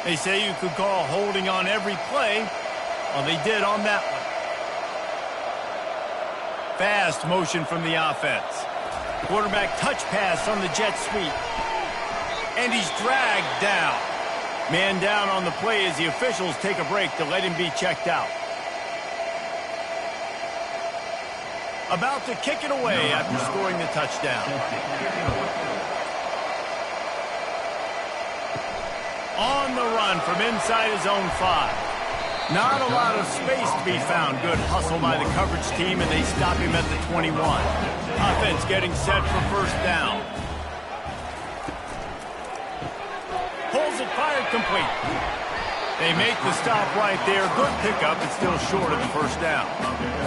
They say you could call holding on every play. Well, they did on that one. Fast motion from the offense. Quarterback touch pass on the jet sweep. And he's dragged down. Man down on the play as the officials take a break to let him be checked out. About to kick it away after scoring the touchdown. On the run from inside his own 5. Not a lot of space to be found. Good hustle by the coverage team, and they stop him at the 21. Offense getting set for first down. Pulls it, fired, complete. They make the stop right there. Good pickup, but still short of the first down.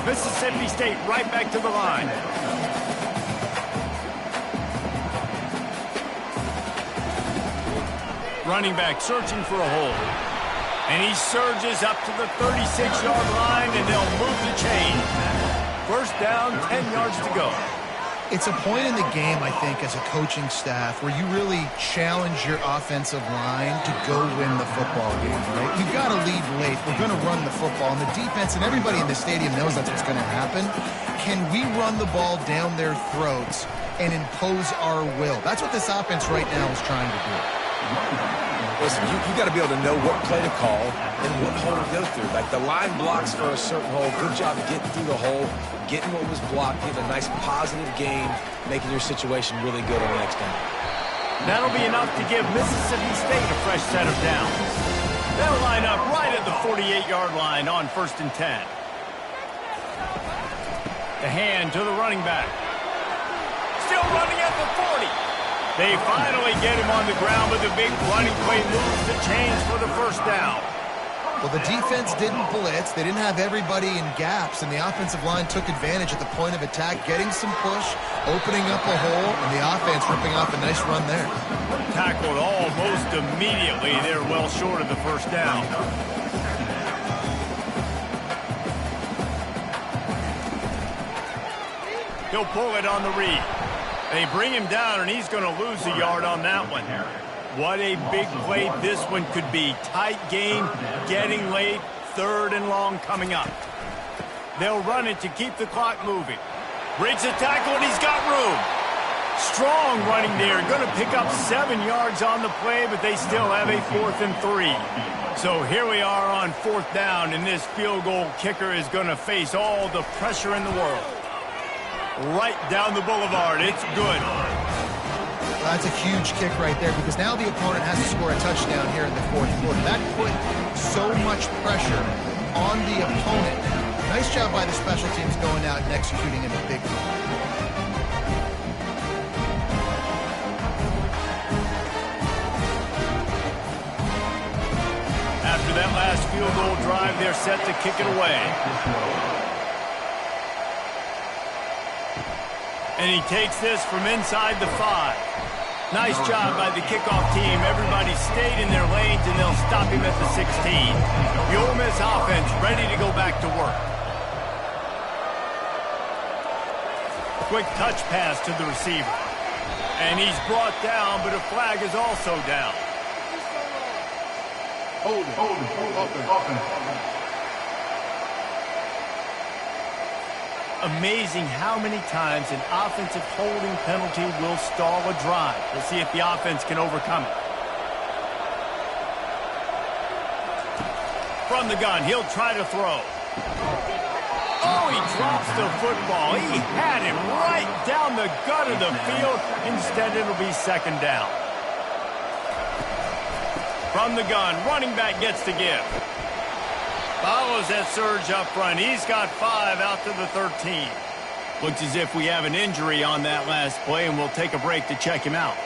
Mississippi State right back to the line. Running back searching for a hole. And he surges up to the 36-yard line, and they'll move the chain. First down, 10 yards to go. It's a point in the game, I think, as a coaching staff where you really challenge your offensive line to go win the football game, right? You've got to lead late. We're going to run the football. And the defense and everybody in the stadium knows that's what's going to happen. Can we run the ball down their throats and impose our will? That's what this offense right now is trying to do. Listen, you got to be able to know what play to call and what hole to go through. Like the line blocks for a certain hole. Good job getting through the hole, getting what was blocked, getting a nice positive game, making your situation really good on the next down. That'll be enough to give Mississippi State a fresh set of downs. They'll line up right at the 48-yard line on 1st and 10. The hand to the running back. Still running at the 40. They finally get him on the ground, but the big running play moves the chains for the first down. Well, the defense didn't blitz. They didn't have everybody in gaps, and the offensive line took advantage at the point of attack, getting some push, opening up a hole, and the offense ripping off a nice run there. Tackled almost immediately. They're well short of the first down. He'll pull it on the read. They bring him down, and he's going to lose a yard on that one. What a big play this one could be. Tight game, getting late, 3rd and long coming up. They'll run it to keep the clock moving. Breaks the tackle, and he's got room. Strong running there. Going to pick up 7 yards on the play, but they still have a 4th and 3. So here we are on 4th down, and this field goal kicker is going to face all the pressure in the world. Right down the boulevard. It's good. That's a huge kick right there because now the opponent has to score a touchdown here in the 4th quarter. That put so much pressure on the opponent. Nice job by the special teams going out and executing in a big way. After that last field goal drive, they're set to kick it away. And he takes this from inside the 5. Nice job by the kickoff team. Everybody stayed in their lanes, and they'll stop him at the 16. The Ole Miss offense ready to go back to work. Quick touch pass to the receiver. And he's brought down, but a flag is also down. Hold it. Amazing how many times an offensive holding penalty will stall a drive. We'll see if the offense can overcome it. From the gun, he'll try to throw. Oh, he drops the football. He had him right down the gut of the field. Instead, it'll be 2nd down. From the gun, running back gets to give. Follows that surge up front. He's got 5 out to the 13. Looks as if we have an injury on that last play, and we'll take a break to check him out.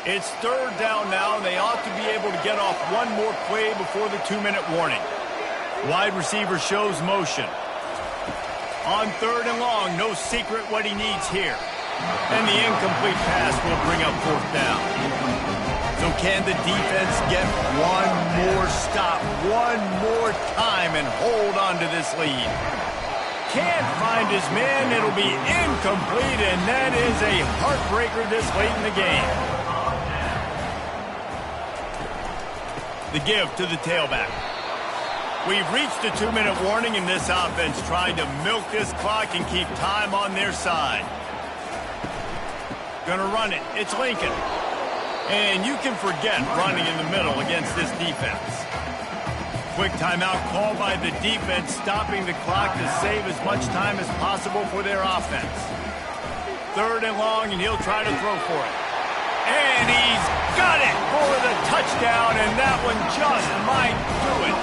It's 3rd down now, and they ought to be able to get off one more play before the 2-minute warning. Wide receiver shows motion. On 3rd and long, no secret what he needs here. And the incomplete pass will bring up 4th down. So can the defense get one more stop, one more time, and hold on to this lead? Can't find his man. It'll be incomplete, and that is a heartbreaker this late in the game. The give to the tailback. We've reached the 2-minute warning, and this offense trying to milk this clock and keep time on their side. Gonna run it. It's Lincoln. And you can forget running in the middle against this defense. Quick timeout call by the defense, stopping the clock to save as much time as possible for their offense. 3rd and long, and he'll try to throw for it. And he's got it for the touchdown, and that one just might do it.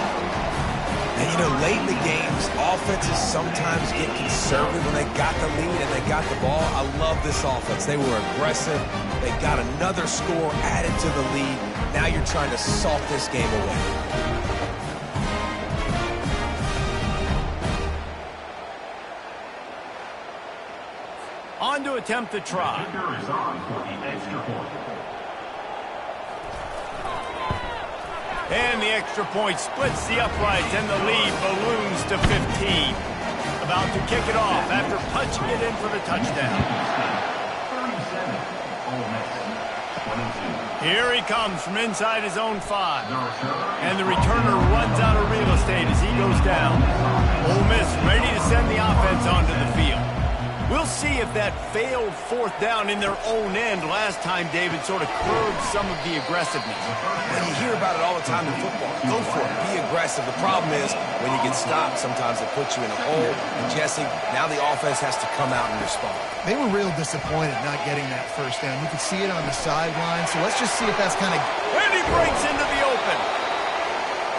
And, you know, late in the games, offenses sometimes get conservative when they got the lead and they got the ball. I love this offense. They were aggressive. They got another score added to the lead. Now you're trying to salt this game away. On to attempt the try. And the extra point splits the uprights, and the lead balloons to 15. About to kick it off after punching it in for the touchdown. Here he comes from inside his own 5. And the returner runs out of real estate as he goes down. Ole Miss ready to send the offense onto the field. We'll see if that failed fourth down in their own end last time, David, sort of curbed some of the aggressiveness. Well, you hear about it all the time in football. Go for it. Be aggressive. The problem is when you get stopped, sometimes it puts you in a hole. And, Jesse, now the offense has to come out and respond. They were real disappointed not getting that first down. You could see it on the sideline, so let's just see if that's kind of... And he breaks into the open.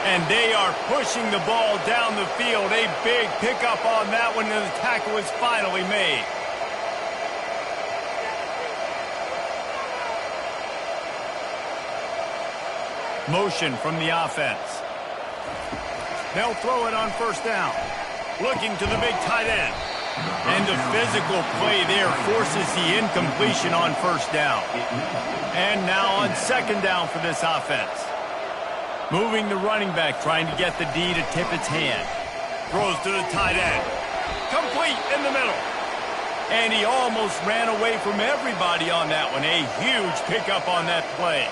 And they are pushing the ball down the field. A big pickup on that one, and the tackle is finally made. Motion from the offense. They'll throw it on first down. Looking to the big tight end. And the physical play there forces the incompletion on first down. And now on second down for this offense. Moving the running back, trying to get the D to tip its hand. Throws to the tight end. Complete in the middle. And he almost ran away from everybody on that one. A huge pickup on that play.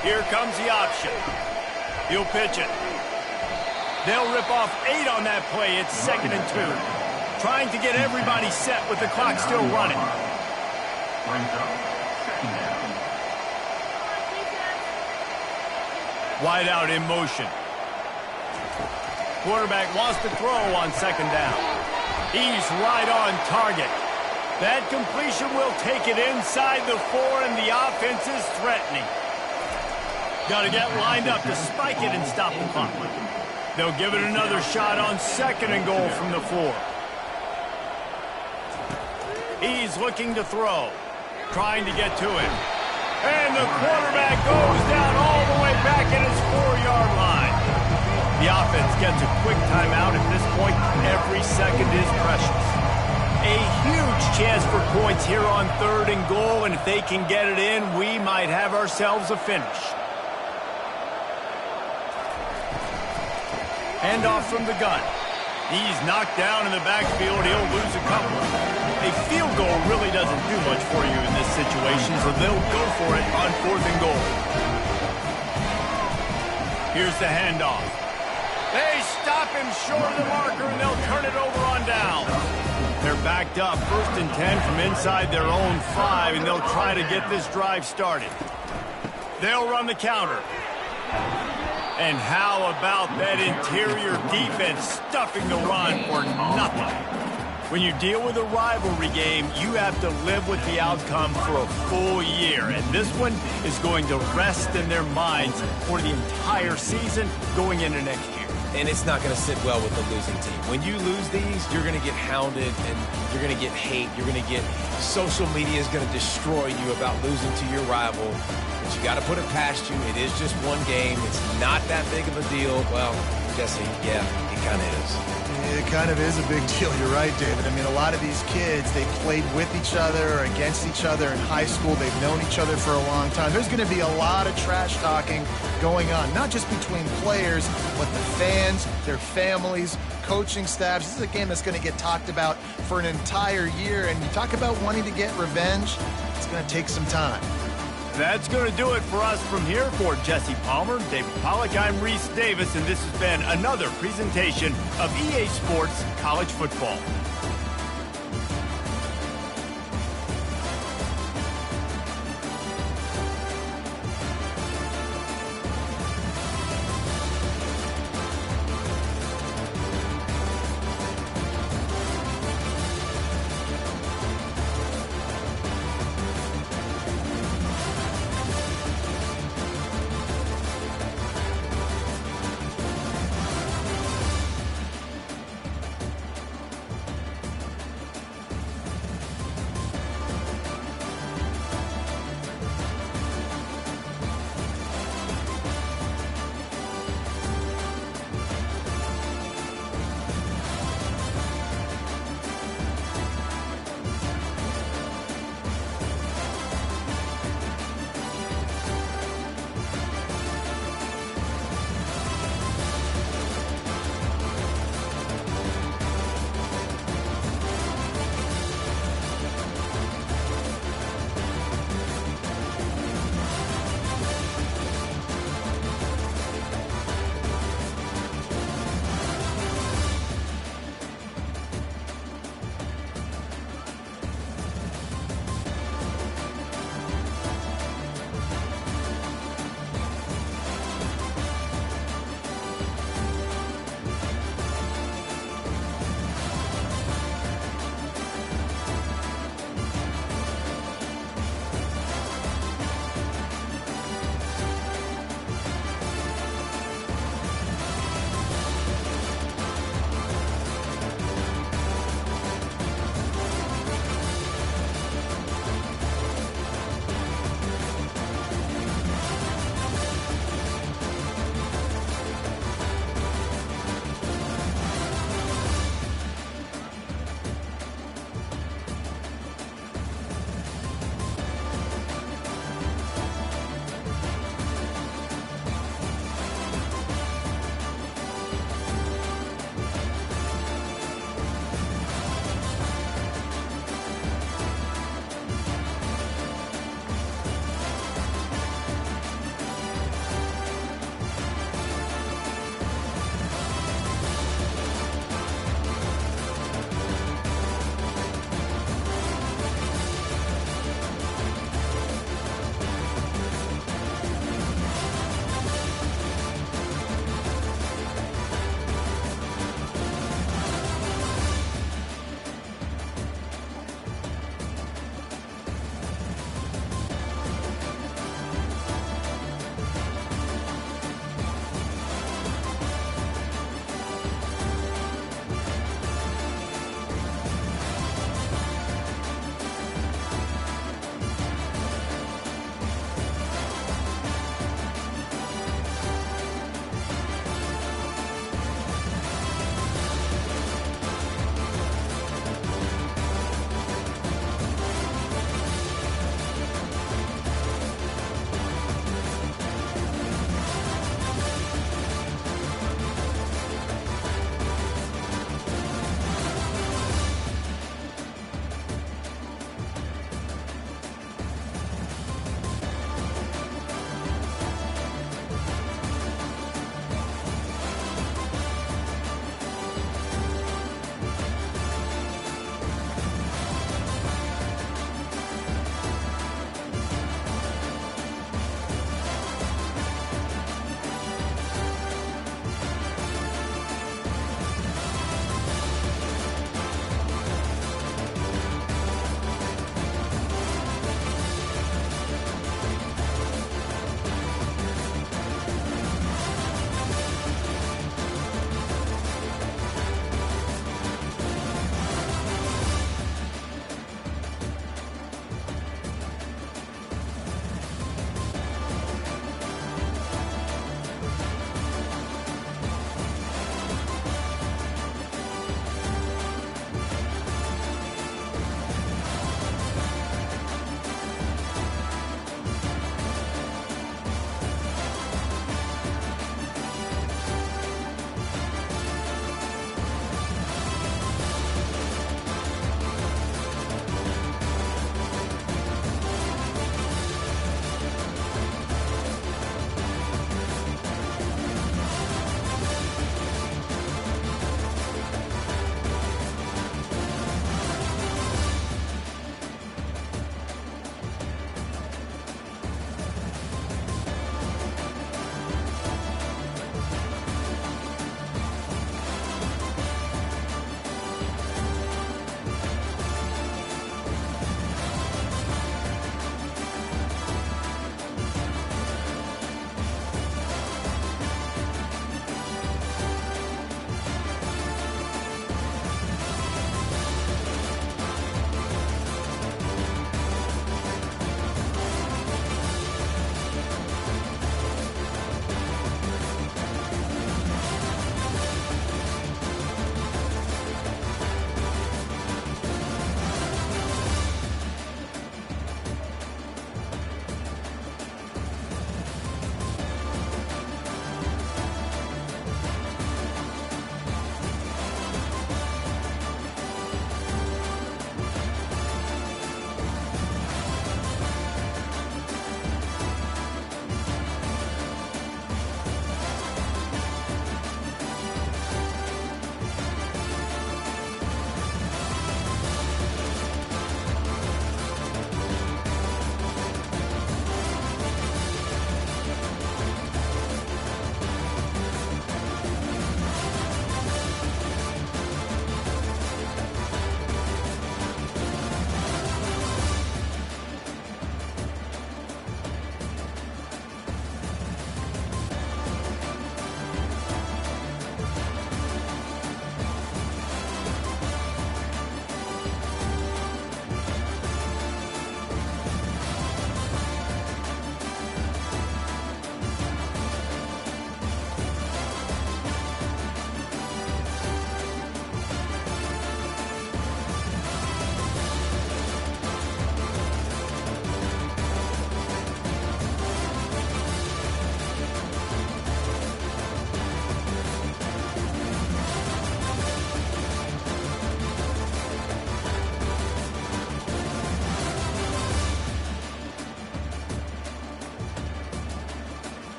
Here comes the option. He'll pitch it. They'll rip off 8 on that play. It's 2nd and 2. Trying to get everybody set with the clock still running. Wide out in motion. Quarterback wants to throw on second down. He's right on target. That completion will take it inside the 4, and the offense is threatening. Got to get lined up to spike it and stop the clock. They'll give it another shot on 2nd and goal from the 4. He's looking to throw. Trying to get to it. And the quarterback goes down all the way back at his 4-yard line. The offense gets a quick timeout at this point. Every second is precious. A huge chance for points here on 3rd and goal, and if they can get it in, we might have ourselves a finish. Handoff from the gun. He's knocked down in the backfield. He'll lose a couple. A field goal really doesn't do much for you in this situation, so they'll go for it on 4th and goal. Here's the handoff. They stop him short of the marker, and they'll turn it over on down. They're backed up, 1st and 10 from inside their own 5, and they'll try to get this drive started. They'll run the counter. And how about that interior defense stuffing the run for nothing? When you deal with a rivalry game, you have to live with the outcome for a full year. And this one is going to rest in their minds for the entire season going into next year. And it's not going to sit well with the losing team. When you lose these, you're going to get hounded and you're going to get hate. You're going to get social media is going to destroy you about losing to your rival. But you got to put it past you. It is just one game. It's not that big of a deal. Well, Jesse, yeah, it kind of is. It kind of is a big deal. You're right, David. I mean, a lot of these kids, they played with each other or against each other in high school. They've known each other for a long time. There's going to be a lot of trash talking going on, not just between players, but the fans, their families, coaching staffs. This is a game that's going to get talked about for an entire year. And you talk about wanting to get revenge, it's going to take some time. That's going to do it for us from here. For Jesse Palmer, David Pollack, I'm Reese Davis, and this has been another presentation of EA Sports College Football.